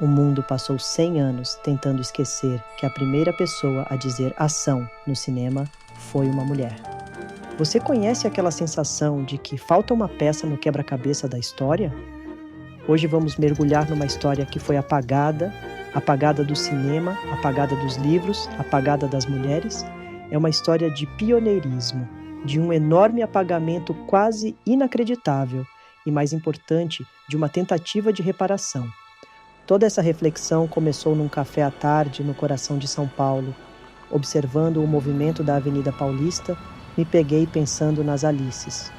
O mundo passou 100 anos tentando esquecer que a primeira pessoa a dizer ação no cinema foi uma mulher. Você conhece aquela sensação de que falta uma peça no quebra-cabeça da história? Hoje vamos mergulhar numa história que foi apagada do cinema, apagada dos livros, apagada das mulheres. É uma história de pioneirismo, de um enorme apagamento quase inacreditável e, mais importante, de uma tentativa de reparação. Toda essa reflexão começou num café à tarde no coração de São Paulo. Observando o movimento da Avenida Paulista, me peguei pensando nas Alices.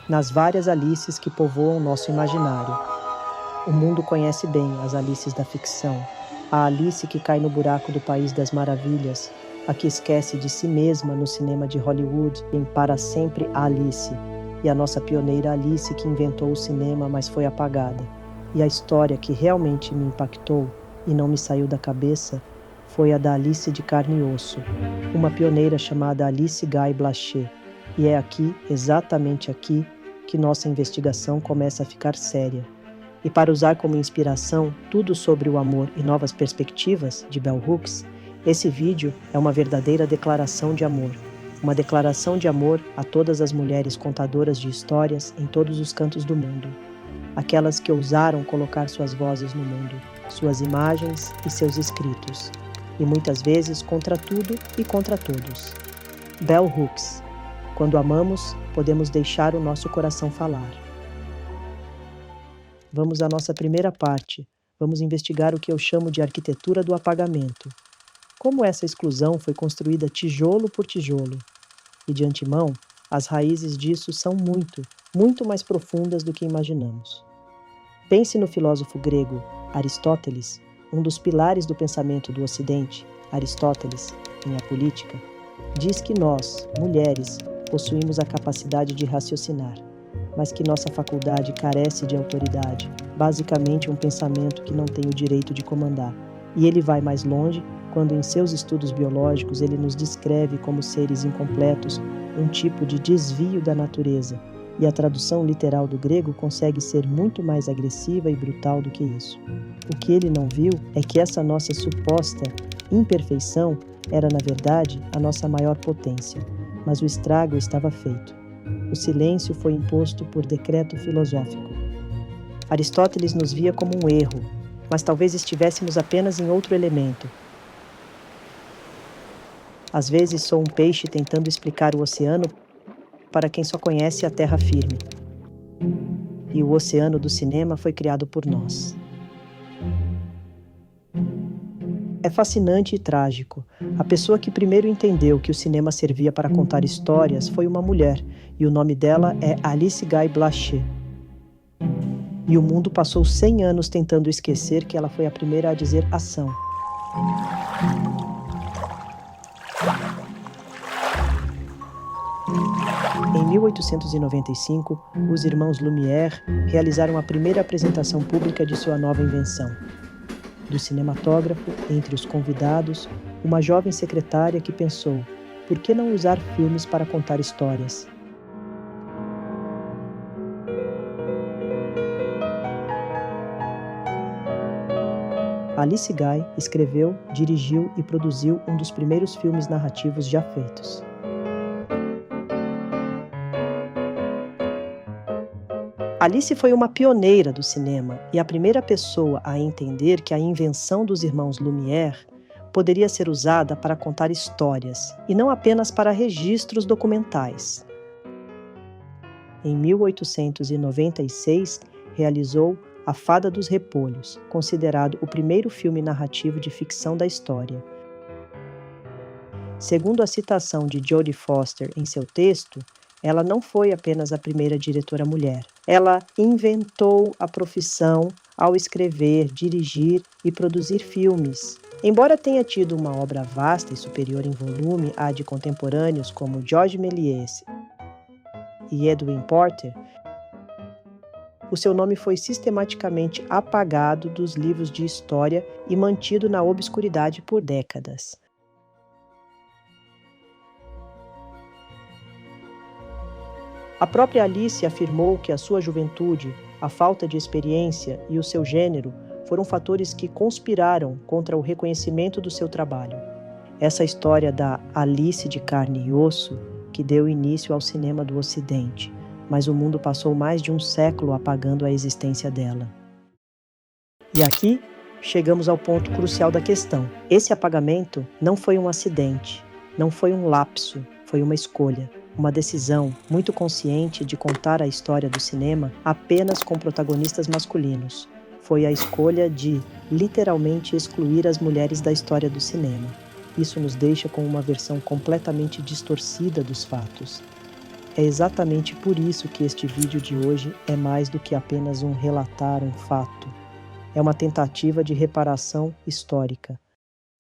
Nas várias Alices que povoam nosso imaginário. O mundo conhece bem as Alices da ficção. A Alice que cai no buraco do País das Maravilhas, a que esquece de si mesma no cinema de Hollywood em Para Sempre Alice, e a nossa pioneira Alice que inventou o cinema, mas foi apagada. E a história que realmente me impactou e não me saiu da cabeça foi a da Alice de carne e osso, uma pioneira chamada Alice Guy Blaché. E é aqui, exatamente aqui, que nossa investigação começa a ficar séria. E para usar como inspiração Tudo sobre o Amor e Novas Perspectivas, de Bell Hooks, esse vídeo é uma verdadeira declaração de amor. Uma declaração de amor a todas as mulheres contadoras de histórias em todos os cantos do mundo. Aquelas que ousaram colocar suas vozes no mundo, suas imagens e seus escritos. E muitas vezes contra tudo e contra todos. Bell Hooks. Quando amamos, podemos deixar o nosso coração falar. Vamos à nossa primeira parte. Vamos investigar o que eu chamo de arquitetura do apagamento. Como essa exclusão foi construída tijolo por tijolo. E de antemão, as raízes disso são muito mais profundas do que imaginamos. Pense no filósofo grego Aristóteles, um dos pilares do pensamento do Ocidente. Aristóteles, em A Política, diz que nós, mulheres, possuímos a capacidade de raciocinar, mas que nossa faculdade carece de autoridade, basicamente um pensamento que não tem o direito de comandar. E ele vai mais longe quando, em seus estudos biológicos, ele nos descreve como seres incompletos, um tipo de desvio da natureza. E a tradução literal do grego consegue ser muito mais agressiva e brutal do que isso. O que ele não viu é que essa nossa suposta imperfeição era, na verdade, a nossa maior potência. Mas o estrago estava feito. O silêncio foi imposto por decreto filosófico. Aristóteles nos via como um erro, mas talvez estivéssemos apenas em outro elemento. Às vezes sou um peixe tentando explicar o oceano para quem só conhece a terra firme. E o oceano do cinema foi criado por nós. É fascinante e trágico. A pessoa que primeiro entendeu que o cinema servia para contar histórias foi uma mulher, e o nome dela é Alice Guy Blaché. E o mundo passou 100 anos tentando esquecer que ela foi a primeira a dizer ação. Em 1895, os irmãos Lumière realizaram a primeira apresentação pública de sua nova invenção. Do cinematógrafo, entre os convidados, uma jovem secretária que pensou: por que não usar filmes para contar histórias? Alice Guy escreveu, dirigiu e produziu um dos primeiros filmes narrativos já feitos. Alice foi uma pioneira do cinema e a primeira pessoa a entender que a invenção dos irmãos Lumière poderia ser usada para contar histórias e não apenas para registros documentais. Em 1896, realizou A Fada dos Repolhos, considerado o primeiro filme narrativo de ficção da história. Segundo a citação de Jodie Foster em seu texto, ela não foi apenas a primeira diretora mulher. Ela inventou a profissão ao escrever, dirigir e produzir filmes. Embora tenha tido uma obra vasta e superior em volume à de contemporâneos como Georges Méliès e Edwin Porter, o seu nome foi sistematicamente apagado dos livros de história e mantido na obscuridade por décadas. A própria Alice afirmou que a sua juventude, a falta de experiência e o seu gênero foram fatores que conspiraram contra o reconhecimento do seu trabalho. Essa história da Alice de carne e osso que deu início ao cinema do Ocidente, mas o mundo passou mais de um século apagando a existência dela. E aqui chegamos ao ponto crucial da questão. Esse apagamento não foi um acidente, não foi um lapso, foi uma escolha, uma decisão muito consciente de contar a história do cinema apenas com protagonistas masculinos. Foi a escolha de, literalmente, excluir as mulheres da história do cinema. Isso nos deixa com uma versão completamente distorcida dos fatos. É exatamente por isso que este vídeo de hoje é mais do que apenas um relatar um fato. É uma tentativa de reparação histórica.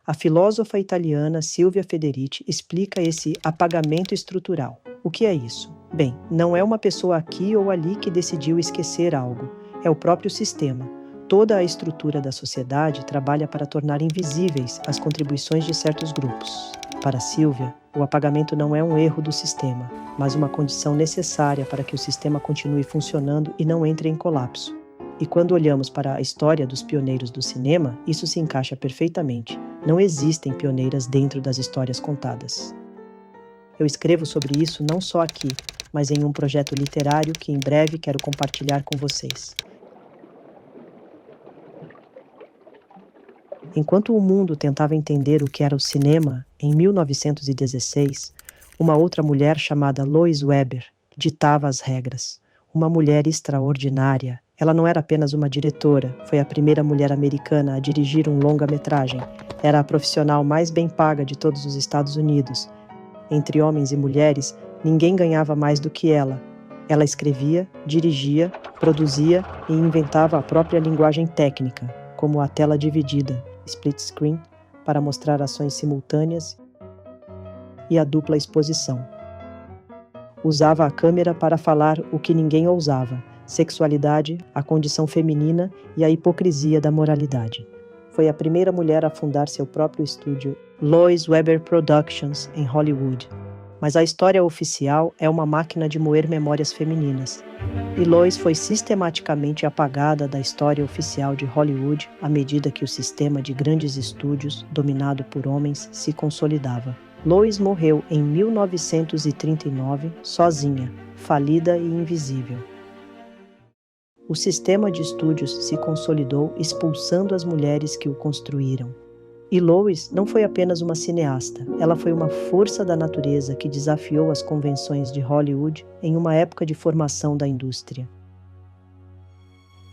A filósofa italiana Silvia Federici explica esse apagamento estrutural. O que é isso? Bem, não é uma pessoa aqui ou ali que decidiu esquecer algo. É o próprio sistema. Toda a estrutura da sociedade trabalha para tornar invisíveis as contribuições de certos grupos. Para Silvia, o apagamento não é um erro do sistema, mas uma condição necessária para que o sistema continue funcionando e não entre em colapso. E quando olhamos para a história dos pioneiros do cinema, isso se encaixa perfeitamente. Não existem pioneiras dentro das histórias contadas. Eu escrevo sobre isso não só aqui, mas em um projeto literário que em breve quero compartilhar com vocês. Enquanto o mundo tentava entender o que era o cinema, em 1916, uma outra mulher chamada Lois Weber ditava as regras. Uma mulher extraordinária. Ela não era apenas uma diretora, foi a primeira mulher americana a dirigir um longa-metragem. Era a profissional mais bem paga de todos os Estados Unidos. Entre homens e mulheres, ninguém ganhava mais do que ela. Ela escrevia, dirigia, produzia e inventava a própria linguagem técnica, como a tela dividida, split screen, para mostrar ações simultâneas, e a dupla exposição. Usava a câmera para falar o que ninguém ousava: sexualidade, a condição feminina e a hipocrisia da moralidade. Foi a primeira mulher a fundar seu próprio estúdio, Lois Weber Productions, em Hollywood. Mas a história oficial é uma máquina de moer memórias femininas. E Lois foi sistematicamente apagada da história oficial de Hollywood à medida que o sistema de grandes estúdios, dominado por homens, se consolidava. Lois morreu em 1939, sozinha, falida e invisível. O sistema de estúdios se consolidou, expulsando as mulheres que o construíram. E Lois não foi apenas uma cineasta, ela foi uma força da natureza que desafiou as convenções de Hollywood em uma época de formação da indústria.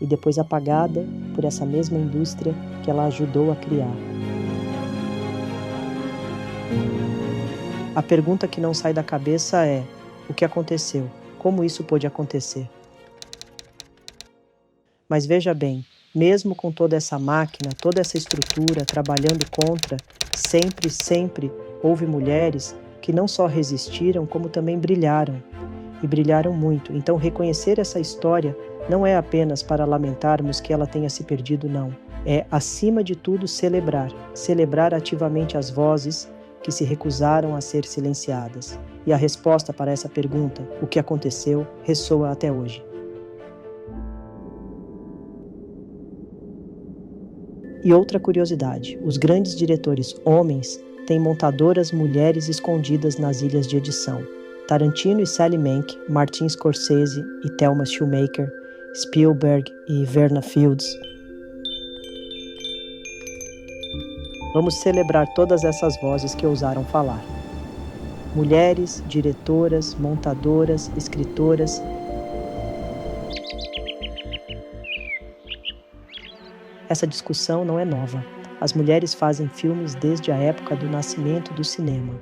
E depois apagada por essa mesma indústria que ela ajudou a criar. A pergunta que não sai da cabeça é: o que aconteceu? Como isso pôde acontecer? Mas veja bem, mesmo com toda essa máquina, toda essa estrutura trabalhando contra, sempre houve mulheres que não só resistiram, como também brilharam. E brilharam muito. Então reconhecer essa história não é apenas para lamentarmos que ela tenha se perdido, não. É, acima de tudo, celebrar ativamente as vozes que se recusaram a ser silenciadas. E a resposta para essa pergunta, o que aconteceu, ressoa até hoje. E outra curiosidade, os grandes diretores homens têm montadoras mulheres escondidas nas ilhas de edição. Tarantino e Sally Mank, Martin Scorsese e Thelma Schoonmaker, Spielberg e Verna Fields. Vamos celebrar todas essas vozes que ousaram falar. Mulheres, diretoras, montadoras, escritoras. Essa discussão não é nova. As mulheres fazem filmes desde a época do nascimento do cinema.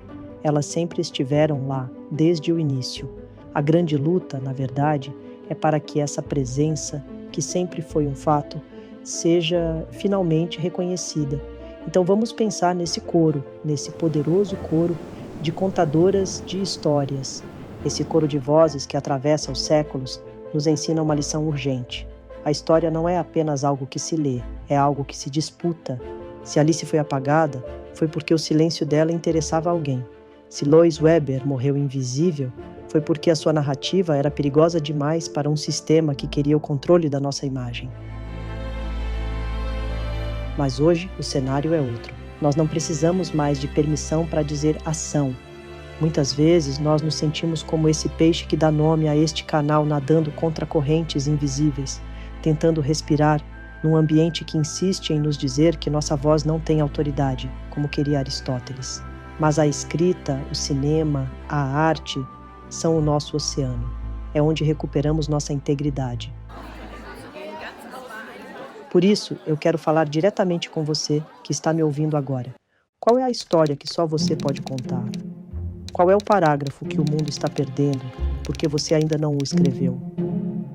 Elas sempre estiveram lá, desde o início. A grande luta, na verdade, é para que essa presença, que sempre foi um fato, seja finalmente reconhecida. Então vamos pensar nesse coro, nesse poderoso coro de contadoras de histórias. Esse coro de vozes que atravessa os séculos nos ensina uma lição urgente. A história não é apenas algo que se lê, é algo que se disputa. Se Alice foi apagada, foi porque o silêncio dela interessava alguém. Se Lois Weber morreu invisível, foi porque a sua narrativa era perigosa demais para um sistema que queria o controle da nossa imagem. Mas hoje o cenário é outro. Nós não precisamos mais de permissão para dizer ação. Muitas vezes nós nos sentimos como esse peixe que dá nome a este canal nadando contra correntes invisíveis, tentando respirar num ambiente que insiste em nos dizer que nossa voz não tem autoridade, como queria Aristóteles. Mas a escrita, o cinema, a arte são o nosso oceano. É onde recuperamos nossa integridade. Por isso, eu quero falar diretamente com você que está me ouvindo agora. Qual é a história que só você pode contar? Qual é o parágrafo que o mundo está perdendo porque você ainda não o escreveu?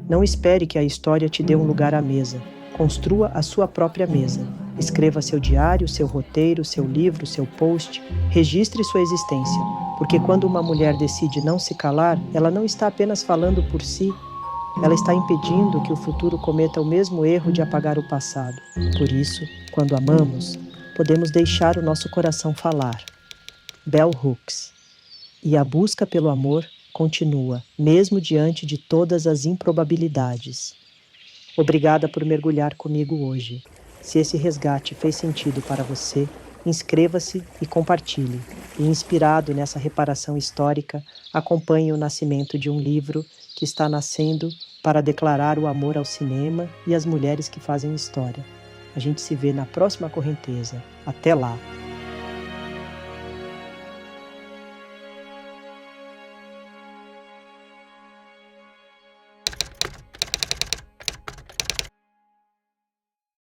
Não espere que a história te dê um lugar à mesa. Construa a sua própria mesa. Escreva seu diário, seu roteiro, seu livro, seu post. Registre sua existência, porque quando uma mulher decide não se calar, ela não está apenas falando por si, ela está impedindo que o futuro cometa o mesmo erro de apagar o passado. Por isso, quando amamos, podemos deixar o nosso coração falar. Bell Hooks. E a busca pelo amor continua, mesmo diante de todas as improbabilidades. Obrigada por mergulhar comigo hoje. Se esse resgate fez sentido para você, inscreva-se e compartilhe. E inspirado nessa reparação histórica, acompanhe o nascimento de um livro que está nascendo para declarar o amor ao cinema e às mulheres que fazem história. A gente se vê na próxima correnteza. Até lá!